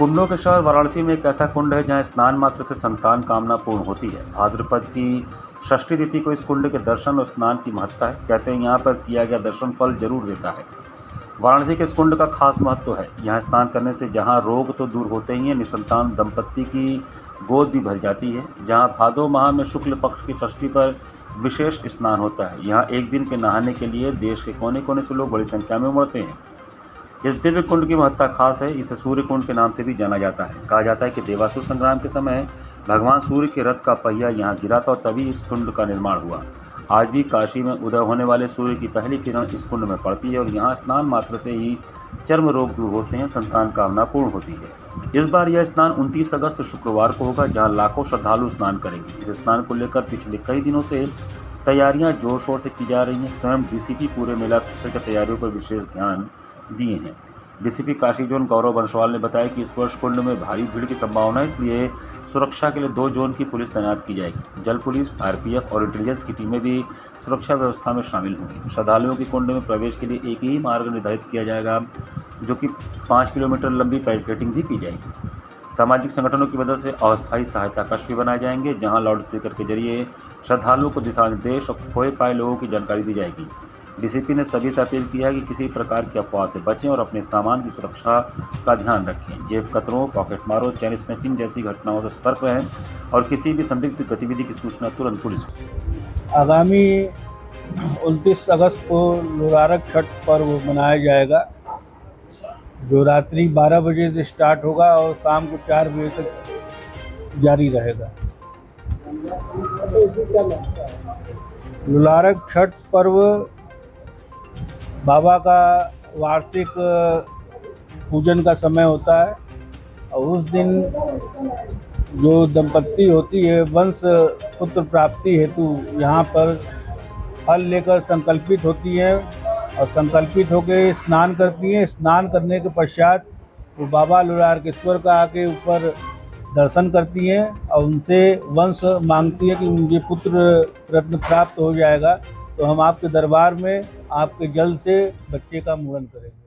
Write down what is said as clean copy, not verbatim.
कुंडों के शहर वाराणसी में एक ऐसा कुंड है जहां स्नान मात्र से संतान कामना पूर्ण होती है। भाद्रपद की षष्ठी तिथि को इस कुंड के दर्शन और स्नान की महत्ता है। कहते हैं यहाँ पर किया गया दर्शन फल जरूर देता है। वाराणसी के इस कुंड का खास महत्व है। यहाँ स्नान करने से जहाँ रोग तो दूर होते ही हैं, निसंतान दंपत्ति की गोद भी भर जाती है। जहाँ भादो माह में शुक्ल पक्ष की षष्ठी पर विशेष स्नान होता है। यहाँ एक दिन के नहाने के लिए देश के कोने कोने से लोग बड़ी संख्या में उमड़ते हैं। इस दिव्य कुंड की महत्ता खास है। इसे सूर्य कुंड के नाम से भी जाना जाता है। कहा जाता है कि देवासुर संग्राम के समय भगवान सूर्य के रथ का पहिया यहाँ गिरा था और तभी इस कुंड का निर्माण हुआ। आज भी काशी में उदय होने वाले सूर्य की पहली किरण इस कुंड में पड़ती है और यहाँ स्नान मात्र से ही चर्म रोग दूर होते हैं, संतान कामना पूर्ण होती है। इस बार यह स्नान 29 अगस्त शुक्रवार को होगा, जहाँ लाखों श्रद्धालु स्नान करेंगे। इस स्नान को लेकर पिछले कई दिनों से तैयारियां जोर शोर से की जा रही हैं। स्वयं डीसीपी पूरे मेला क्षेत्र की तैयारियों पर विशेष ध्यान दिए हैं। डीसीपी काशी जोन गौरव बंसवाल ने बताया कि इस वर्ष कुंड में भारी भीड़ की संभावना है, इसलिए सुरक्षा के लिए 2 जोन की पुलिस तैनात की जाएगी। जल पुलिस, आरपीएफ और इंटेलिजेंस की टीमें भी सुरक्षा व्यवस्था में शामिल होंगी। श्रद्धालुओं की कुंड में प्रवेश के लिए एक ही मार्ग निर्धारित किया जाएगा, जो कि 5 किलोमीटर लंबी बैरिकेडिंग भी की जाएगी। सामाजिक संगठनों की मदद से अस्थायी सहायता कक्ष भी बनाए जाएंगे, जहां लाउड स्पीकर के जरिए श्रद्धालुओं को दिशा निर्देश और खोए पाए लोगों की जानकारी दी जाएगी। डीसीपी ने सभी से अपील किया है कि किसी प्रकार की अफवाह से बचें और अपने सामान की सुरक्षा का ध्यान रखें। जेब कतरों, पॉकेट मारों, चैन स्नैचिंग जैसी घटनाओं से सतर्क रहें और किसी भी संदिग्ध गतिविधि की सूचना तुरंत पुलिस को। आगामी 29 अगस्त को लोरारक छठ पर्व मनाया जाएगा, जो रात्रि 12 बजे से स्टार्ट होगा और शाम को 4 बजे तक जारी रहेगा। लोरारक छठ पर्व बाबा का वार्षिक पूजन का समय होता है और उस दिन जो दंपत्ति होती है वंश पुत्र प्राप्ति हेतु यहाँ पर फल लेकर संकल्पित होती है और संकल्पित होकर स्नान करती हैं। स्नान करने के पश्चात वो बाबा लोरारकेश्वर का आके ऊपर दर्शन करती हैं और उनसे वंश मांगती है कि मुझे पुत्र रत्न प्राप्त हो जाएगा, तो हम आपके दरबार में आपके जल से बच्चे का मुंडन करेंगे।